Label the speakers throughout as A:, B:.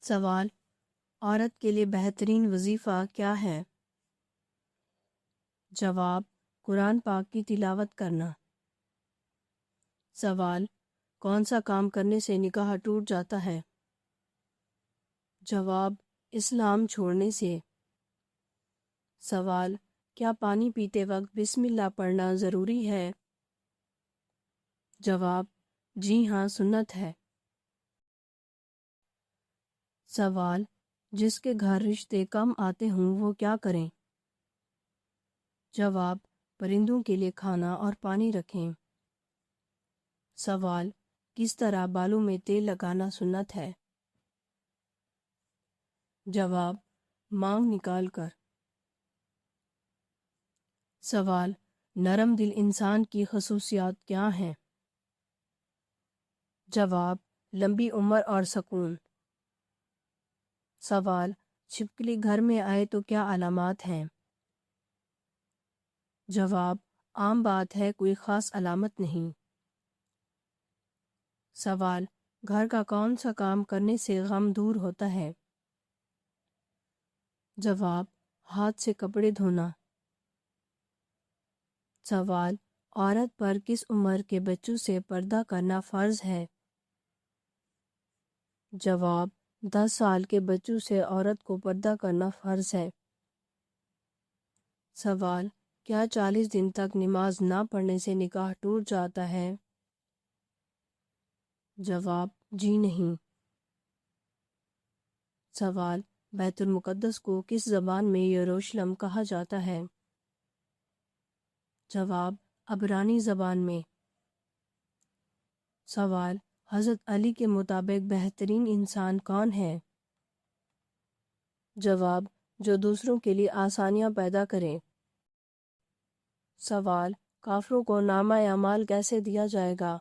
A: سوال: عورت کے لیے بہترین وظیفہ کیا ہے؟ جواب: قرآن پاک کی تلاوت کرنا۔ سوال: کون سا کام کرنے سے نکاح ٹوٹ جاتا ہے؟ جواب: اسلام چھوڑنے سے۔ سوال: کیا پانی پیتے وقت بسم اللہ پڑھنا ضروری ہے؟ جواب: جی ہاں، سنت ہے۔ سوال: جس کے گھر رشتے کم آتے ہوں وہ کیا کریں؟ جواب: پرندوں کے لیے کھانا اور پانی رکھیں۔ سوال: کس طرح بالوں میں تیل لگانا سنت ہے؟ جواب: مانگ نکال کر۔ سوال: نرم دل انسان کی خصوصیات کیا ہیں؟ جواب: لمبی عمر اور سکون۔ سوال: چھپکلی گھر میں آئے تو کیا علامات ہیں؟ جواب: عام بات ہے، کوئی خاص علامت نہیں۔ سوال: گھر کا کون سا کام کرنے سے غم دور ہوتا ہے؟ جواب: ہاتھ سے کپڑے دھونا۔ سوال: عورت پر کس عمر کے بچوں سے پردہ کرنا فرض ہے؟ جواب: 10 سال کے بچوں سے عورت کو پردہ کرنا فرض ہے۔ سوال: کیا 40 دن تک نماز نہ پڑھنے سے نکاح ٹوٹ جاتا ہے؟ جواب: جی نہیں۔ سوال: بیت المقدس کو کس زبان میں یروشلم کہا جاتا ہے؟ جواب: عبرانی زبان میں۔ سوال: حضرت علی کے مطابق بہترین انسان کون ہے؟ جواب: جو دوسروں کے لیے آسانیاں پیدا کرے۔ سوال: کافروں کو نامہ اعمال کیسے دیا جائے گا؟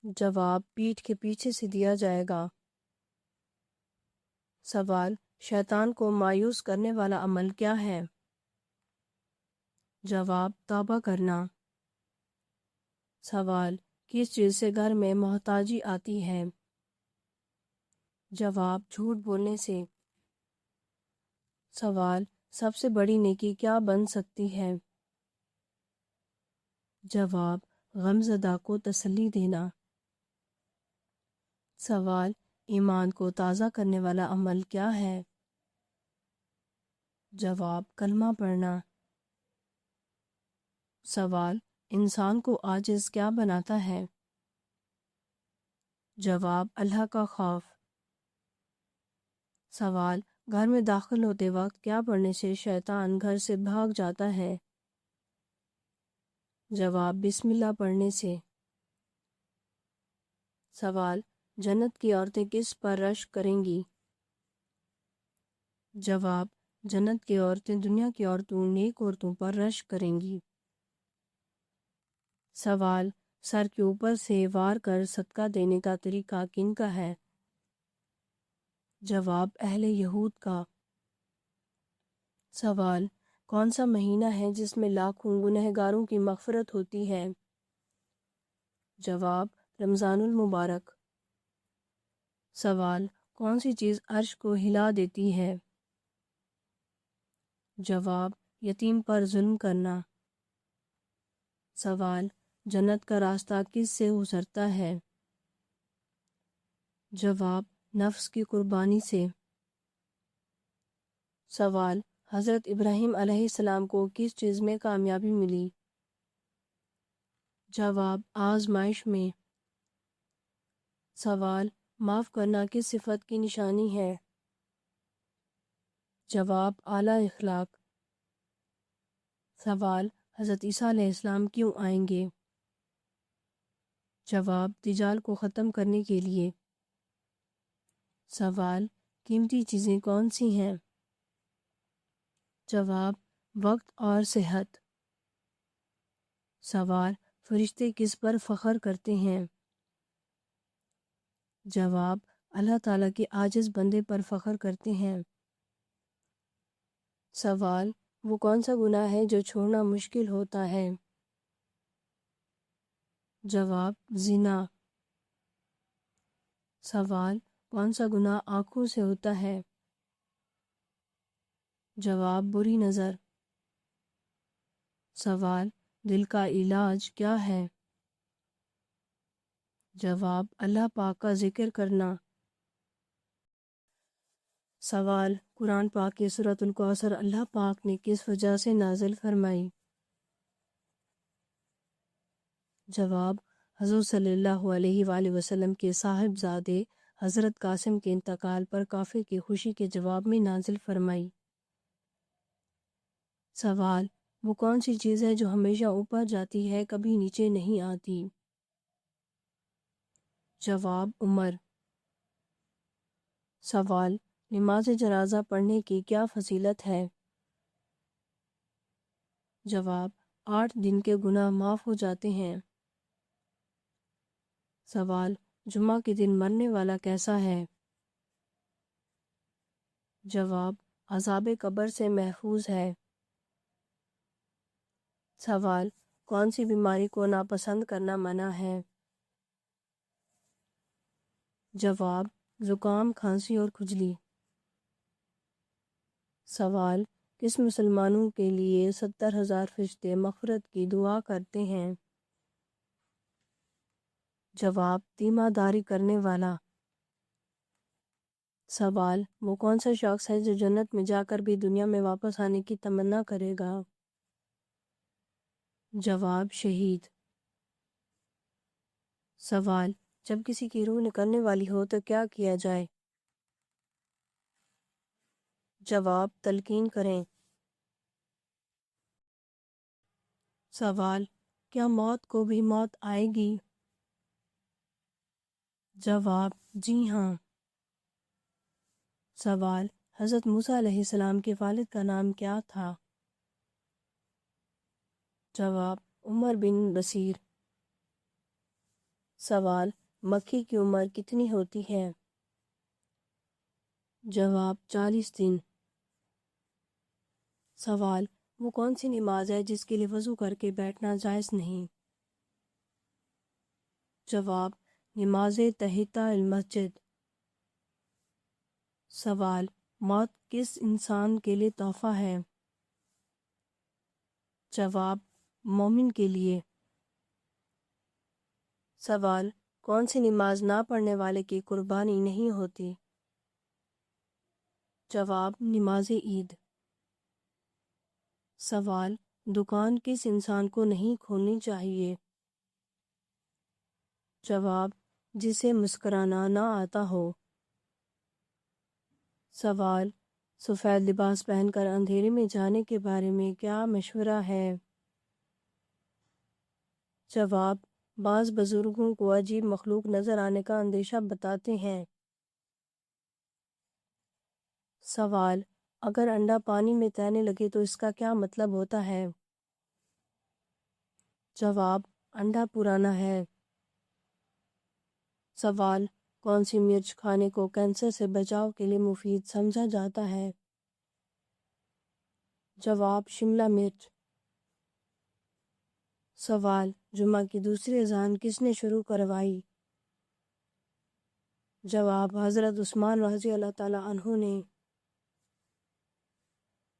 A: جواب: پیٹھ کے پیچھے سے دیا جائے گا۔ سوال: شیطان کو مایوس کرنے والا عمل کیا ہے؟ جواب: توبہ کرنا۔ سوال: کس چیز سے گھر میں محتاجی آتی ہے؟ جواب: جھوٹ بولنے سے۔ سوال: سب سے بڑی نیکی کیا بن سکتی ہے؟ جواب: غمزدہ کو تسلی دینا۔ سوال: ایمان کو تازہ کرنے والا عمل کیا ہے؟ جواب: کلمہ پڑھنا۔ سوال: انسان کو عاجز کیا بناتا ہے؟ جواب: اللہ کا خوف۔ سوال: گھر میں داخل ہوتے وقت کیا پڑھنے سے شیطان گھر سے بھاگ جاتا ہے؟ جواب: بسم اللہ پڑھنے سے۔ سوال: جنت کی عورتیں کس پر رشک کریں گی؟ جواب: جنت کی عورتیں دنیا کی عورتوں، نیک عورتوں پر رشک کریں گی۔ سوال: سر کے اوپر سے وار کر صدقہ دینے کا طریقہ کن کا ہے؟ جواب: اہل یہود کا۔ سوال: کون سا مہینہ ہے جس میں لاکھوں گنہگاروں کی مغفرت ہوتی ہے؟ جواب: رمضان المبارک۔ سوال: کون سی چیز عرش کو ہلا دیتی ہے؟ جواب: یتیم پر ظلم کرنا۔ سوال: جنت کا راستہ کس سے گزرتا ہے؟ جواب: نفس کی قربانی سے۔ سوال: حضرت ابراہیم علیہ السلام کو کس چیز میں کامیابی ملی؟ جواب: آزمائش میں۔ سوال: معاف کرنا کس صفت کی نشانی ہے؟ جواب: اعلیٰ اخلاق۔ سوال: حضرت عیسیٰ علیہ السلام کیوں آئیں گے؟ جواب: دجال کو ختم کرنے کے لیے۔ سوال: قیمتی چیزیں کون سی ہیں؟ جواب: وقت اور صحت۔ سوال: فرشتے کس پر فخر کرتے ہیں؟ جواب: اللہ تعالیٰ کے عاجز بندے پر فخر کرتے ہیں۔ سوال: وہ کون سا گناہ ہے جو چھوڑنا مشکل ہوتا ہے؟ جواب: زنا۔ سوال: کون سا گناہ آنکھوں سے ہوتا ہے؟ جواب بری نظر۔ سوال دل کا علاج کیا ہے؟ جواب اللہ پاک کا ذکر کرنا۔ سوال قرآن پاک کی سورۃ الکوثر اللہ پاک نے کس وجہ سے نازل فرمائی؟ جواب حضور صلی اللہ علیہ وآلہ وسلم کے صاحبزادے حضرت قاسم کے انتقال پر کافر کی خوشی کے جواب میں نازل فرمائی۔ سوال وہ کون سی چیز ہے جو ہمیشہ اوپر جاتی ہے کبھی نیچے نہیں آتی؟ جواب عمر۔ سوال نماز جنازہ پڑھنے کی کیا فضیلت ہے؟ جواب 8 دن کے گناہ معاف ہو جاتے ہیں۔ سوال جمعہ کے دن مرنے والا کیسا ہے؟ جواب عذاب قبر سے محفوظ ہے۔ سوال کون سی بیماری کو ناپسند کرنا منع ہے؟ جواب زکام، کھانسی اور کھجلی۔ سوال کس مسلمانوں کے لیے 70,000 فرشتے مغفرت کی دعا کرتے ہیں؟ جواب تیمہ داری کرنے والا۔ سوال وہ کون سا شخص ہے جو جنت میں جا کر بھی دنیا میں واپس آنے کی تمنا کرے گا؟ جواب شہید۔ سوال جب کسی کی روح نکلنے والی ہو تو کیا کیا جائے؟ جواب تلقین کریں۔ سوال کیا موت کو بھی موت آئے گی؟ جواب جی ہاں۔ سوال حضرت موسیٰ علیہ السلام کے والد کا نام کیا تھا؟ جواب عمر بن بصیر۔ سوال مکھی کی عمر کتنی ہوتی ہے؟ جواب 40 دن۔ سوال وہ کون سی نماز ہے جس کے لیے وضو کر کے بیٹھنا جائز نہیں؟ جواب نماز تحیۃ المسجد۔ سوال موت کس انسان کے لیے تحفہ ہے؟ جواب مومن کے لیے۔ سوال کون سی نماز نہ پڑھنے والے کی قربانی نہیں ہوتی؟ جواب نماز عید۔ سوال دکان کس انسان کو نہیں کھولنی چاہیے؟ جواب جسے مسکرانا نہ آتا ہو۔ سوال سفید لباس پہن کر اندھیرے میں جانے کے بارے میں کیا مشورہ ہے؟ جواب بعض بزرگوں کو عجیب مخلوق نظر آنے کا اندیشہ بتاتے ہیں۔ سوال اگر انڈا پانی میں تیرنے لگے تو اس کا کیا مطلب ہوتا ہے؟ جواب انڈا پرانا ہے۔ سوال کون سی مرچ کھانے کو کینسر سے بچاؤ کے لیے مفید سمجھا جاتا ہے؟ جواب شملہ مرچ۔ سوال جمعہ کی دوسری اذان کس نے شروع کروائی؟ جواب حضرت عثمان رضی اللہ تعالی عنہ نے۔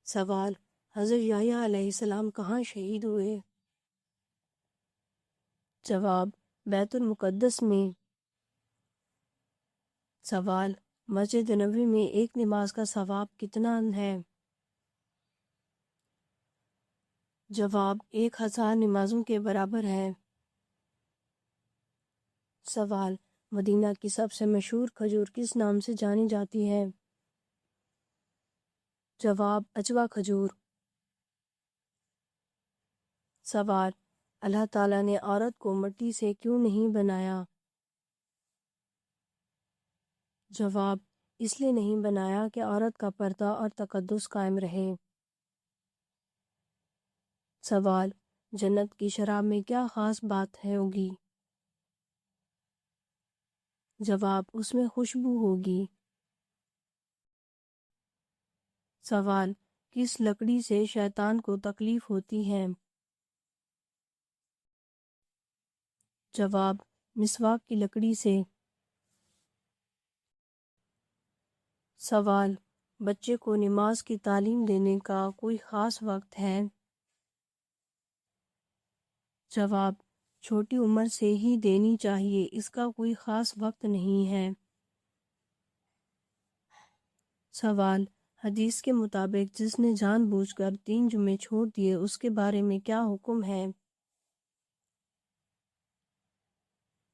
A: سوال حضرت یحییٰ علیہ السلام کہاں شہید ہوئے؟ جواب بیت المقدس میں۔ سوال مسجد نبوی میں ایک نماز کا ثواب کتنا ہے؟ جواب 1000 نمازوں کے برابر ہے۔ سوال مدینہ کی سب سے مشہور کھجور کس نام سے جانی جاتی ہے؟ جواب اجوا کھجور۔ سوال اللہ تعالیٰ نے عورت کو مٹی سے کیوں نہیں بنایا؟ جواب اس لیے نہیں بنایا کہ عورت کا پردہ اور تقدس قائم رہے۔ سوال جنت کی شراب میں کیا خاص بات ہے ہوگی؟ جواب اس میں خوشبو ہوگی۔ سوال کس لکڑی سے شیطان کو تکلیف ہوتی ہے؟ جواب مسواک کی لکڑی سے۔ سوال: بچے کو نماز کی تعلیم دینے کا کوئی خاص وقت ہے؟ جواب: چھوٹی عمر سے ہی دینی چاہیے، اس کا کوئی خاص وقت نہیں ہے۔ سوال: حدیث کے مطابق جس نے جان بوجھ کر 3 جمعے چھوڑ دیے اس کے بارے میں کیا حکم ہے؟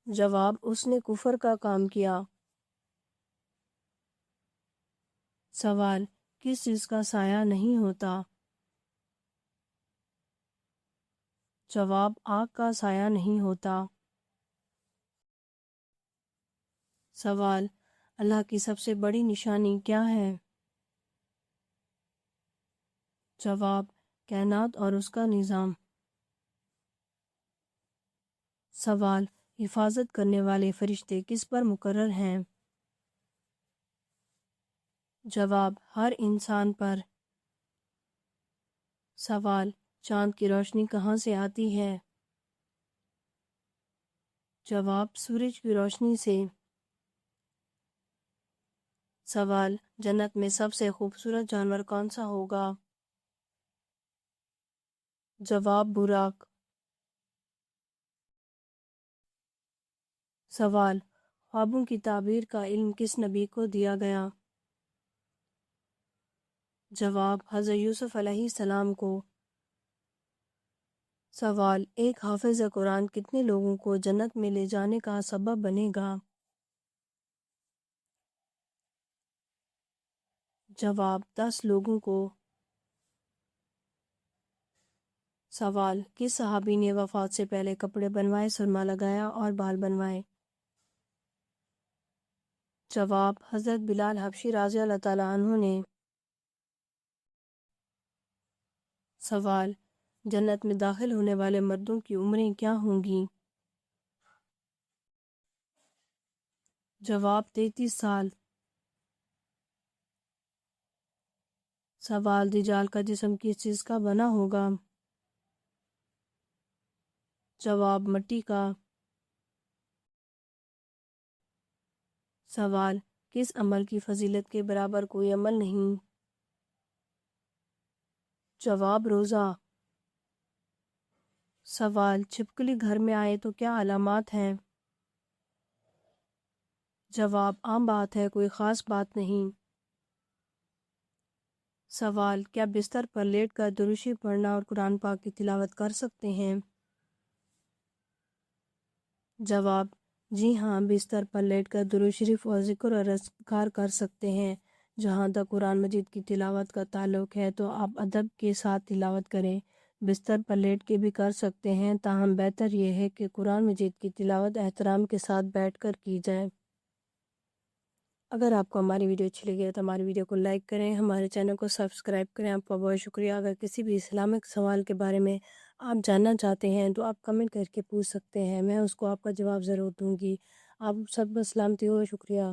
A: جواب: اس نے کفر کا کام کیا۔ سوال: کس چیز کا سایہ نہیں ہوتا؟ جواب: آگ کا سایہ نہیں ہوتا۔ سوال: اللہ کی سب سے بڑی نشانی کیا ہے؟ جواب: کائنات اور اس کا نظام۔ سوال: حفاظت کرنے والے فرشتے کس پر مقرر ہیں؟ جواب: ہر انسان پر۔ سوال: چاند کی روشنی کہاں سے آتی ہے؟ جواب: سورج کی روشنی سے۔ سوال: جنت میں سب سے خوبصورت جانور کون سا ہوگا؟ جواب: براق۔ سوال: خوابوں کی تعبیر کا علم کس نبی کو دیا گیا؟ جواب: حضرت یوسف علیہ السلام کو۔ سوال: ایک حافظ قرآن کتنے لوگوں کو جنت میں لے جانے کا سبب بنے گا؟ جواب: 10 لوگوں کو۔ سوال: کس صحابی نے وفات سے پہلے کپڑے بنوائے، سرما لگایا اور بال بنوائے؟ جواب: حضرت بلال حبشی رضی اللہ تعالیٰ عنہ نے۔ سوال: جنت میں داخل ہونے والے مردوں کی عمریں کیا ہوں گی؟ جواب: 33 سال۔ سوال: دجال کا جسم کس چیز کا بنا ہوگا؟ جواب: مٹی کا۔ سوال: کس عمل کی فضیلت کے برابر کوئی عمل نہیں؟ جواب: روزہ۔ سوال: چھپکلی گھر میں آئے تو کیا علامات ہیں؟ جواب: عام بات ہے، کوئی خاص بات نہیں۔ سوال: کیا بستر پر لیٹ کر درود شریف پڑھنا اور قرآن پاک کی تلاوت کر سکتے ہیں؟ جواب: جی ہاں، بستر پر لیٹ کر درود شریف اور ذکر اور اذکار کر سکتے ہیں۔ جہاں تک قرآن مجید کی تلاوت کا تعلق ہے تو آپ ادب کے ساتھ تلاوت کریں۔ بستر پر لیٹ کے بھی کر سکتے ہیں، تاہم بہتر یہ ہے کہ قرآن مجید کی تلاوت احترام کے ساتھ بیٹھ کر کی جائے۔ اگر آپ کو ہماری ویڈیو اچھی لگی ہے تو ہماری ویڈیو کو لائک کریں، ہمارے چینل کو سبسکرائب کریں۔ آپ کا بہت شکریہ۔ اگر کسی بھی اسلامک سوال کے بارے میں آپ جاننا چاہتے ہیں تو آپ کمنٹ کر کے پوچھ سکتے ہیں، میں اس کو آپ کا جواب ضرور دوں گی۔ آپ سب سلامتی ہو، شکریہ۔